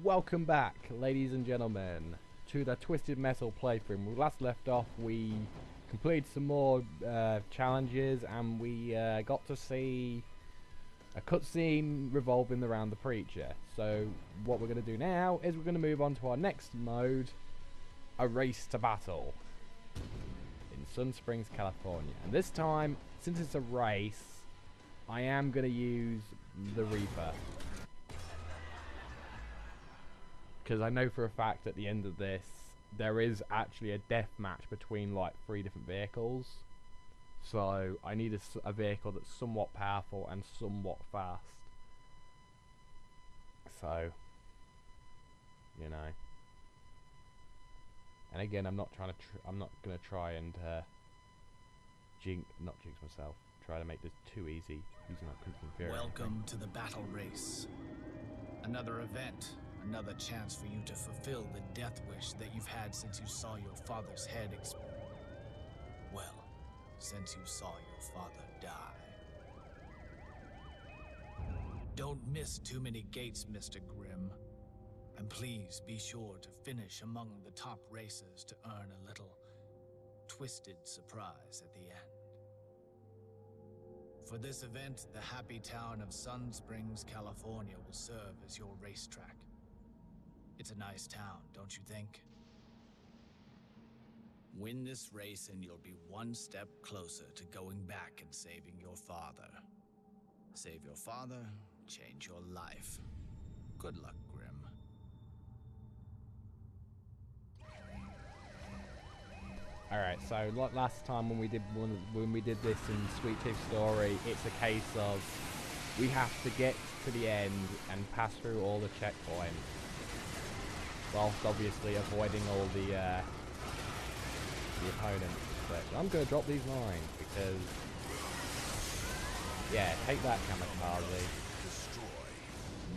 welcome back, ladies and gentlemen, to the Twisted Metal playthrough. When we last left off, we completed some more challenges, and we got to see a cutscene revolving around the preacher. So what we're going to do now is we're going to move on to our next mode, a race to battle, in Sun Springs, California. And this time, since it's a race, I am going to use the Reaper. Because I know for a fact at the end of this, there is actually a death match between like 3 different vehicles. So I need a vehicle that's somewhat powerful and somewhat fast. So, you know. And again, I'm not going to try and not jinx myself. Try to make this too easy using my Crimson Fury. Welcome to the battle race. Another event. Another chance for you to fulfill the death wish that you've had since you saw your father's head well, since you saw your father die. Don't miss too many gates, Mr. Grimm. And please be sure to finish among the top racers to earn a little twisted surprise at the end. For this event, the happy town of Sun Springs, California will serve as your racetrack. It's a nice town, don't you think? Win this race and you'll be one step closer to going back and saving your father. Save your father, change your life. Good luck, Grimm. Alright, so like last time when we did this in Sweet Tooth Story, it's a case of we have to get to the end and pass through all the checkpoints, whilst obviously avoiding all the opponents. But I'm going to drop these mines because, yeah, take that, kamikaze. Destroy.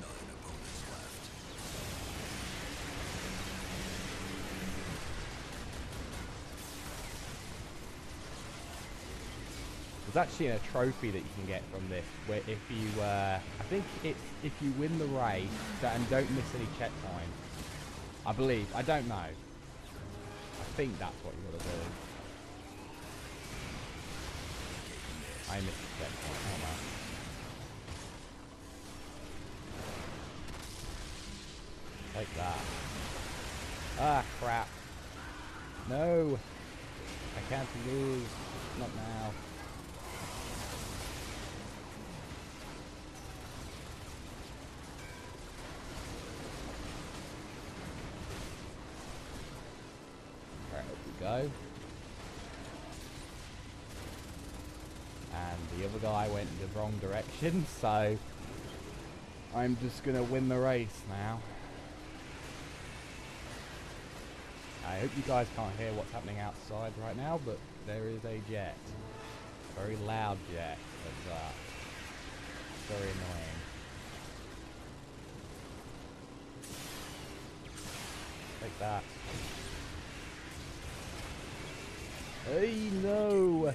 9 opponents left. There's actually a trophy that you can get from this, where if you, I think it's if you win the race and don't miss any checkpoints. I believe. I don't know. I think that's what you gotta do. I missed the checkpoint. Oh man. Take that. Ah, crap. No. I can't lose. Not now. Go. And the other guy went in the wrong direction, so I'm just gonna win the race now. I hope you guys can't hear what's happening outside right now, but there is a jet. Very loud jet. That's very annoying. Take that. Hey, no!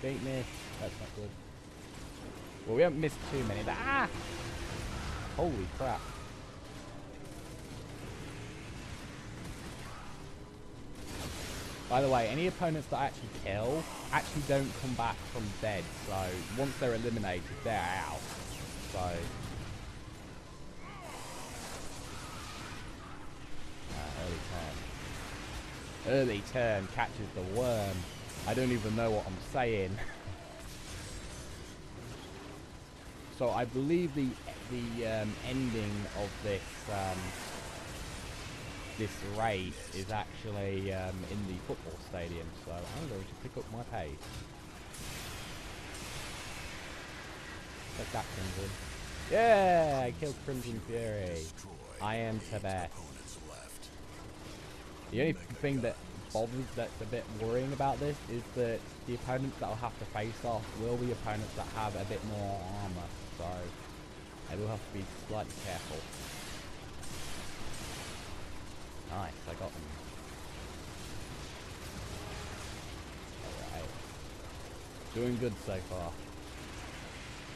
Don't miss. That's not good. Well, we haven't missed too many. Ah! Holy crap. By the way, any opponents that I actually kill actually don't come back from dead. So, once they're eliminated, they're out. So... early turn. Early turn catches the worm. I don't even know what I'm saying. So I believe the ending of this this race is actually in the football stadium. So I'm going to pick up my pace. Take that, Crimson. Yeah, I killed Crimson Fury. I am the best. The only thing that bothers, that's a bit worrying about this, is that the opponents that I'll have to face off will be opponents that have a bit more armor, so I will have to be slightly careful. Nice, I got them. Alright. Doing good so far.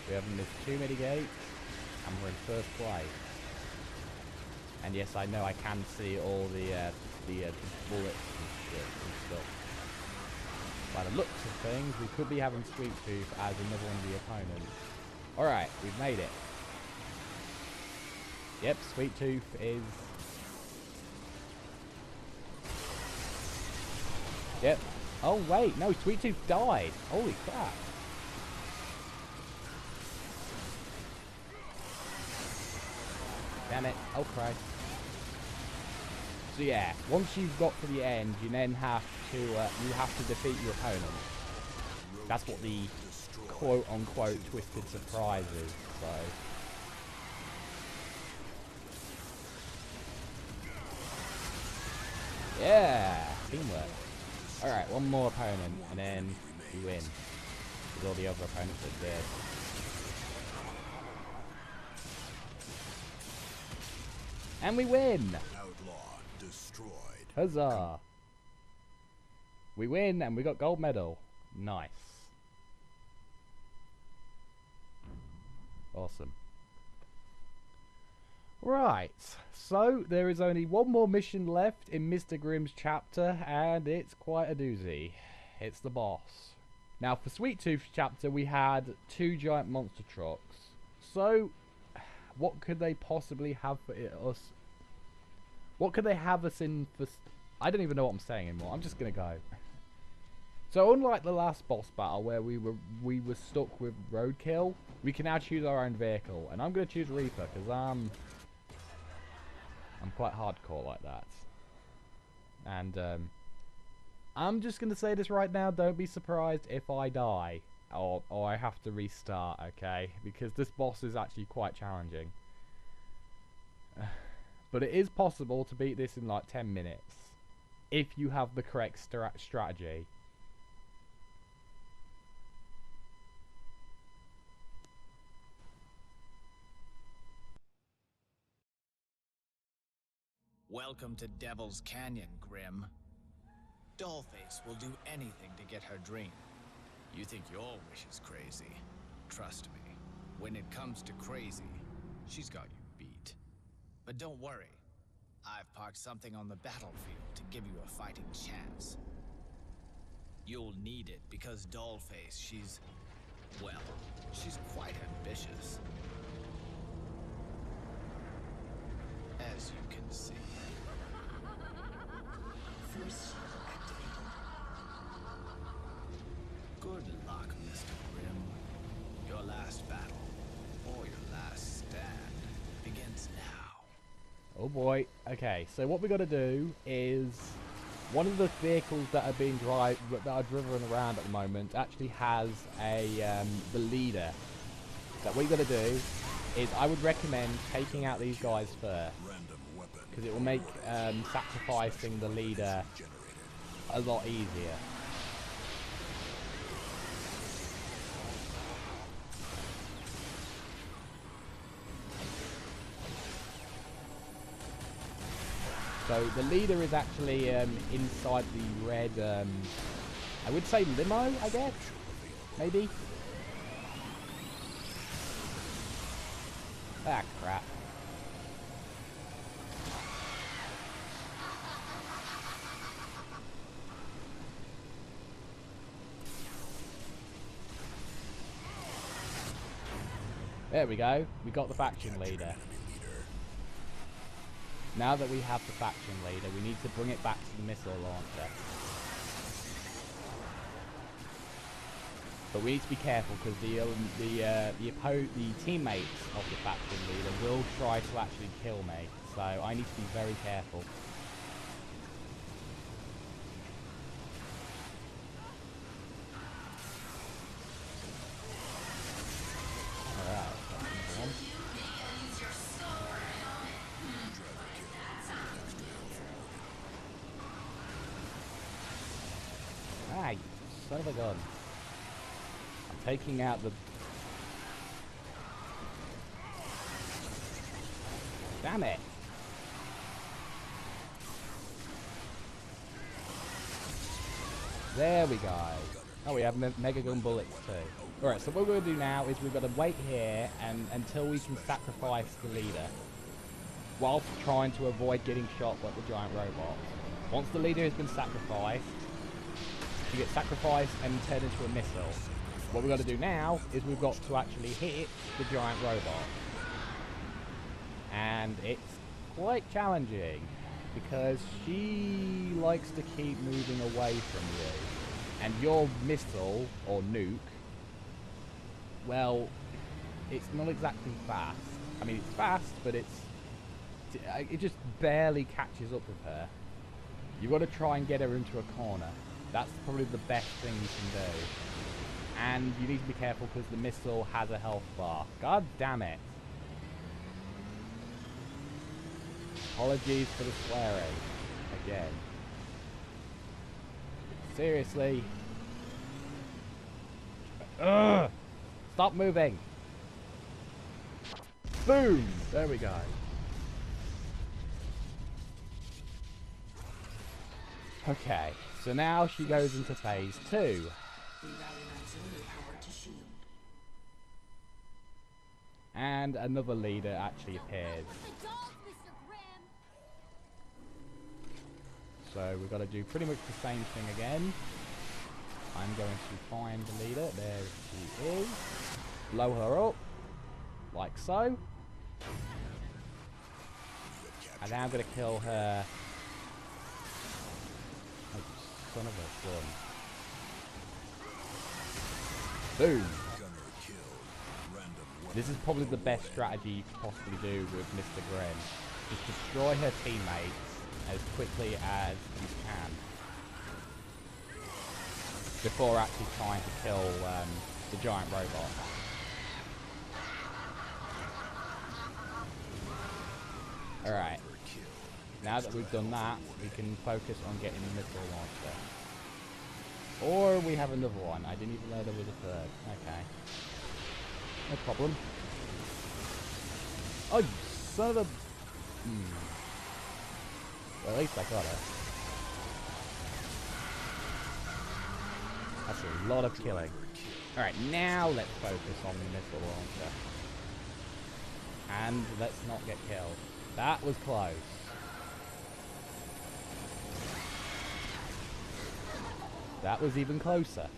We haven't missed too many gates, and we're in first place. And yes, I know I can see all the bullets and shit and stuff. By the looks of things, we could be having Sweet Tooth as another one of the opponents. Alright, we've made it. Yep, Sweet Tooth is... Yep. Oh wait, no, Sweet Tooth died. Holy crap. Damn it. Oh Christ. So yeah, once you've got to the end, you then have to defeat your opponent. That's what the quote-unquote twisted surprise is. So yeah, teamwork. All right, one more opponent, and then we win. Because all the other opponents are dead. And we win! Outlaw destroyed. Huzzah! We win and we got gold medal. Nice. Awesome. Right, so there is only one more mission left in Mr. Grimm's chapter, and it's quite a doozy. It's the boss. Now for Sweet Tooth's chapter we had 2 giant monster trucks. So what could they possibly have for us? What could they have us in for? I don't even know what I'm saying anymore. I'm just gonna go. So unlike the last boss battle where we were stuck with roadkill, we can now choose our own vehicle, and I'm gonna choose Reaper because I'm quite hardcore like that. And I'm just gonna say this right now. Don't be surprised if I die or I have to restart. Okay, because this boss is actually quite challenging. But it is possible to beat this in like 10 minutes if you have the correct strategy. Welcome to Devil's Canyon, Grim. Dollface will do anything to get her dream. You think your wish is crazy. Trust me, when it comes to crazy, she's got you beat. But don't worry, I've parked something on the battlefield to give you a fighting chance. You'll need it because Dollface, she's quite ambitious. As you can see. First activated. Good luck, Mr. Grimm. Your last battle, or your last stand, begins now. Oh boy. Okay, so what we got to do is one of the vehicles that are being driven around at the moment actually has a the leader. That what you got to do is I would recommend taking out these guys first, because it will make sacrificing the leader a lot easier. So the leader is actually inside the red, I would say limo, I guess? Maybe? Ah, crap. There we go. We got the faction leader. Now that we have the faction leader, we need to bring it back to the missile launcher. But we need to be careful because the teammates of the faction leader will try to actually kill me. So I need to be very careful. Alright, that's number one. Ah, you son of a gun. I'm taking out the... Damn it! There we go. Oh, we have Mega Gun bullets too. Alright, so what we're going to do now is we've got to wait here and until we can sacrifice the leader. whilst trying to avoid getting shot by the giant robots. Once the leader has been sacrificed, she gets sacrificed and turned into a missile. What we've got to do now is we've got to actually hit the giant robot. And it's quite challenging because she likes to keep moving away from you. And your missile, or nuke, well, it's not exactly fast. I mean, it's fast, but it just barely catches up with her. You've got to try and get her into a corner. That's probably the best thing you can do. And you need to be careful because the missile has a health bar. God damn it. Apologies for the swearing. Again. Seriously. Ugh! Stop moving! Boom! There we go. Okay, so now she goes into phase 2. We rally auxiliary power to shield. And another leader actually appears. So we've got to do pretty much the same thing again. I'm going to find the leader. There she is. Blow her up. Like so. And now I'm going to kill her. Oh, son of a gun. Boom. This is probably the best strategy you could possibly do with Mr. Grimm. Just destroy her teammates as quickly as you can. Before actually trying to kill the giant robot. Alright. Now that we've done that, we can focus on getting the missile launcher. Or we have another one. I didn't even know there was a third. Okay. No problem. Oh, you son of a... Well, at least I got her. That's a lot of killing. Alright, now let's focus on the missile launcher. And let's not get killed. That was close. That was even closer.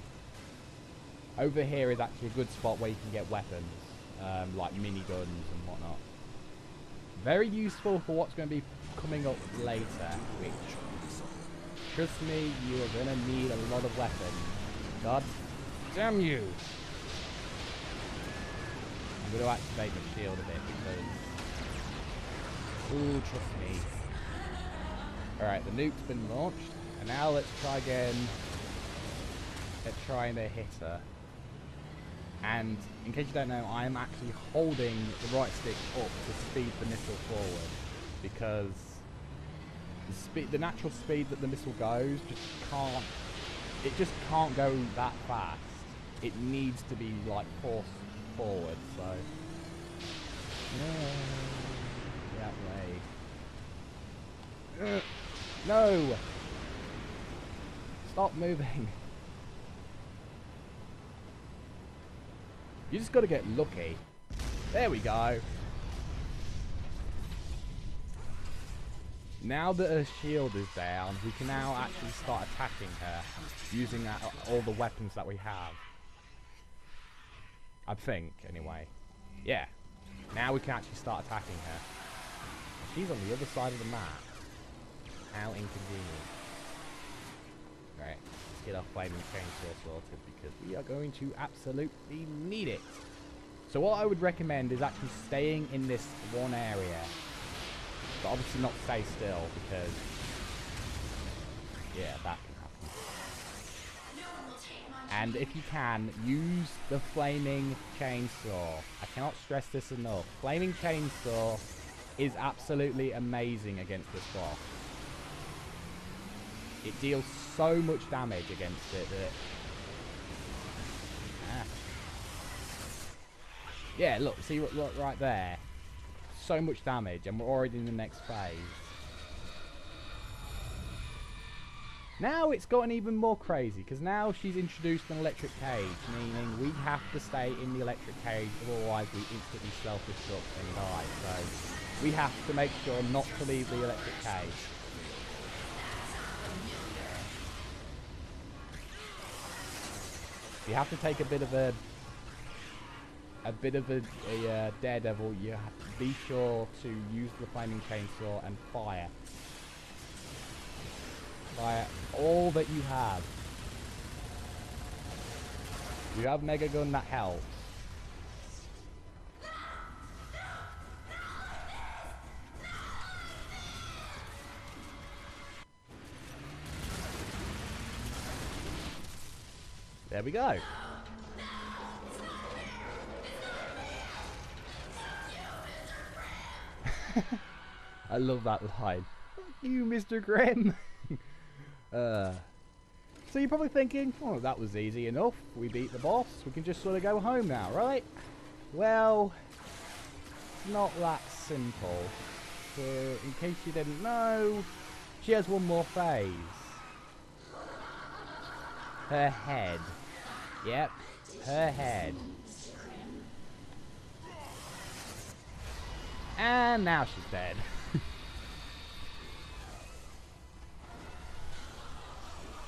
Over here is actually a good spot where you can get weapons, like miniguns and whatnot. Very useful for what's going to be coming up later, which, trust me, you are going to need a lot of weapons. God damn you! I'm going to activate the shield a bit because... Ooh, trust me. Alright, the nuke's been launched, and now let's try again at trying to hit her. And in case you don't know, I am actually holding the right stick up to speed the missile forward, because the natural speed that the missile goes just can't go that fast. It needs to be like forced forward. So that way. No! Stop moving. You just got to get lucky. There we go. Now that her shield is down, we can now actually start attacking her using all the weapons that we have. I think, anyway. Yeah. Now we can actually start attacking her. She's on the other side of the map. How inconvenient. Right. Get our flaming chainsaw sorted because we are going to absolutely need it. So what I would recommend is actually staying in this one area, but obviously not stay still because yeah, that can happen. And if you can, use the flaming chainsaw. I cannot stress this enough. Flaming chainsaw is absolutely amazing against this boss. It deals so much damage against it that... Yeah, look, see look right there. So much damage, and we're already in the next phase. Now it's gotten even more crazy, because now she's introduced an electric cage, meaning we have to stay in the electric cage, otherwise we instantly self-destruct and die. So we have to make sure not to leave the electric cage. You have to take a bit of a daredevil. You have to be sure to use the flaming chainsaw and fire. Fire all that you have. You have Mega Gun, that helps. There we go. I love that line. Fuck you, Mr. Grimm. So you're probably thinking, oh, that was easy enough. We beat the boss. We can just sort of go home now, right? Well, it's not that simple. So, in case you didn't know, she has one more phase. Her head. Yep, her head. And now she's dead.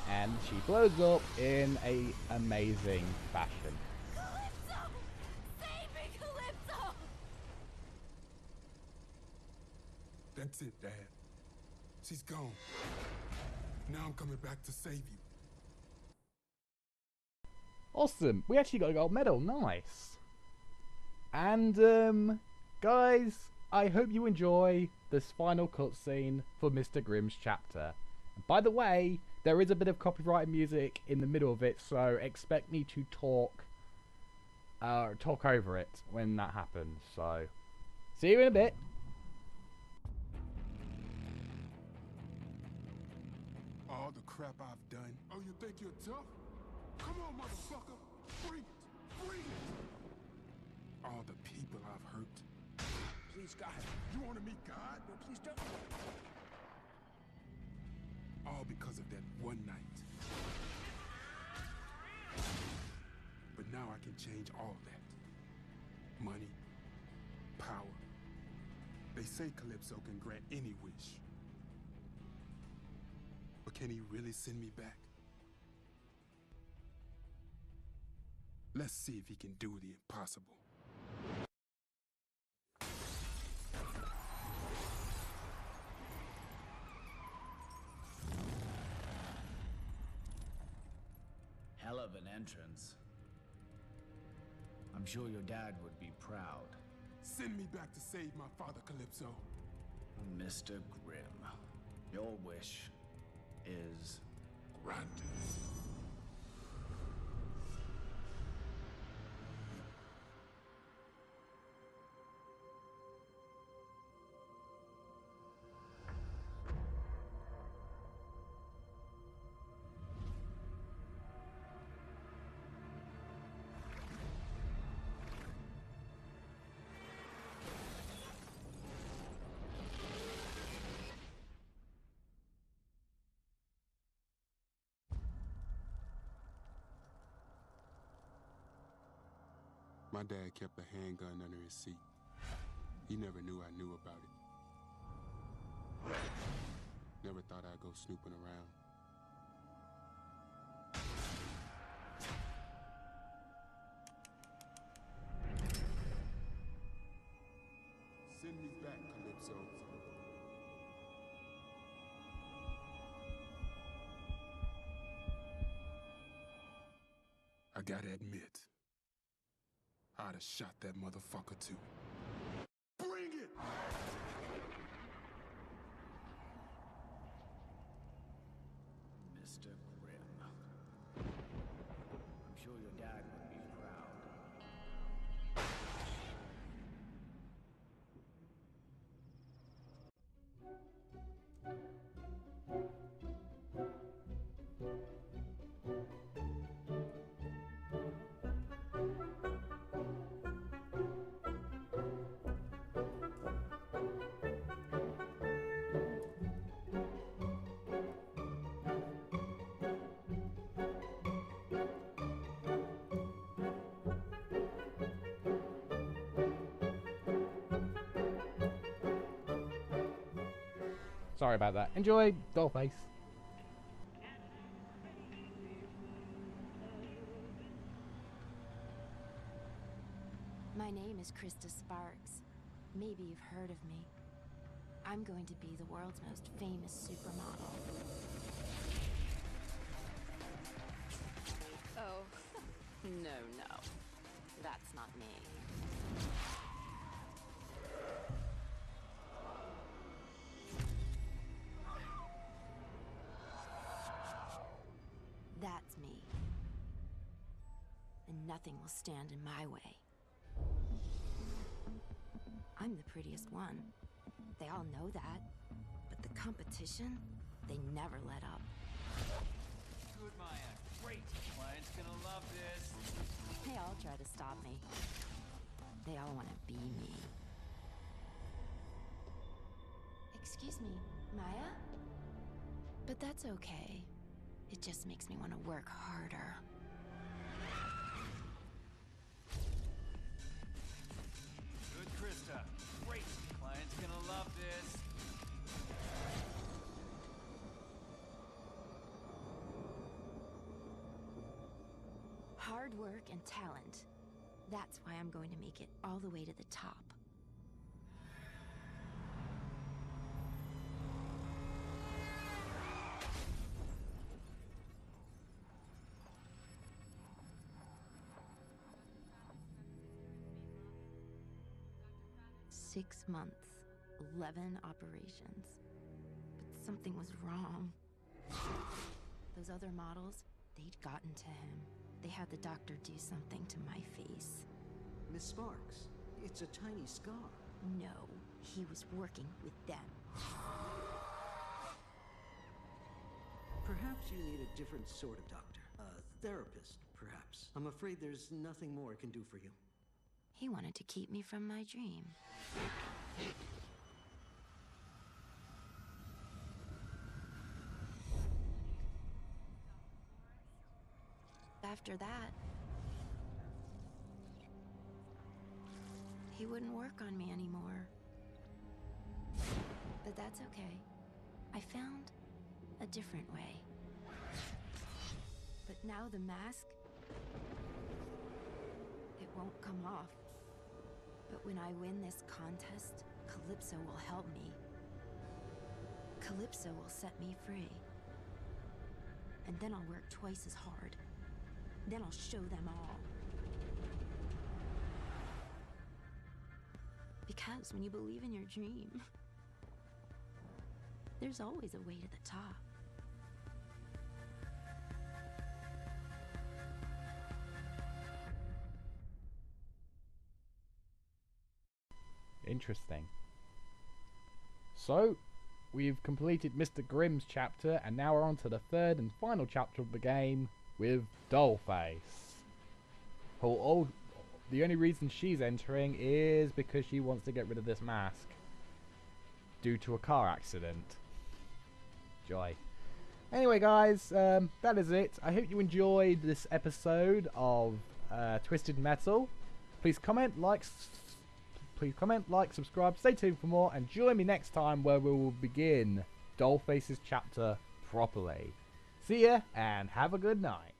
And she blows up in a amazing fashion. Calypso! Save me, Calypso! That's it, Dad. She's gone. Now I'm coming back to save you. Awesome. We actually got a gold medal. Nice. And, guys, I hope you enjoy this final cutscene for Mr. Grimm's chapter. And by the way, there is a bit of copyrighted music in the middle of it, so expect me to talk over it when that happens. So, see you in a bit. All the crap I've done. Oh, you think you're tough? Come on, motherfucker. Bring it. Bring it. All the people I've hurt. Please, God. You want to meet God? No, please don't. All because of that one night. But now I can change all that. Money. Power. They say Calypso can grant any wish. But can he really send me back? Let's see if he can do the impossible. Hell of an entrance. I'm sure your dad would be proud. Send me back to save my father, Calypso. Mr. Grimm, your wish is granted. My dad kept a handgun under his seat. He never knew I knew about it. Never thought I'd go snooping around. Send me back, Calypso. I gotta admit, I'd have shot that motherfucker too. Bring it! Mr. Grimm. I'm sure your dad would be proud. Sorry about that. Enjoy Dollface. My name is Krista Sparks. Maybe you've heard of me. I'm going to be the world's most famous supermodel. Oh, no. That's not me. That's me. And nothing will stand in my way. I'm the prettiest one. They all know that. But the competition, they never let up. Good, Maya. Great. Client's gonna love this. They all try to stop me. They all want to be me. Excuse me, Maya? But that's okay. It just makes me want to work harder. Good, Krista. Great. Client's gonna love this. Hard work and talent. That's why I'm going to make it all the way to the top. Six months, 11 operations. But something was wrong. Those other models, they'd gotten to him. They had the doctor do something to my face. Miss Sparks, it's a tiny scar. No, he was working with them. Perhaps you need a different sort of doctor. A therapist, perhaps. I'm afraid there's nothing more I can do for you. He wanted to keep me from my dream. After that, he wouldn't work on me anymore. But that's okay. I found a different way. But now the mask, it won't come off. But when I win this contest, Calypso will help me. Calypso will set me free. And then I'll work twice as hard. Then I'll show them all. Because when you believe in your dream, there's always a way to the top. Interesting. So, we've completed Mr. Grimm's chapter, and now we're on to the third and final chapter of the game with Dollface. The only reason she's entering is because she wants to get rid of this mask due to a car accident. Joy. Anyway, guys, that is it. I hope you enjoyed this episode of Twisted Metal. Please comment, like, subscribe, stay tuned for more, and join me next time where we will begin Dollface's chapter properly. See ya, and have a good night.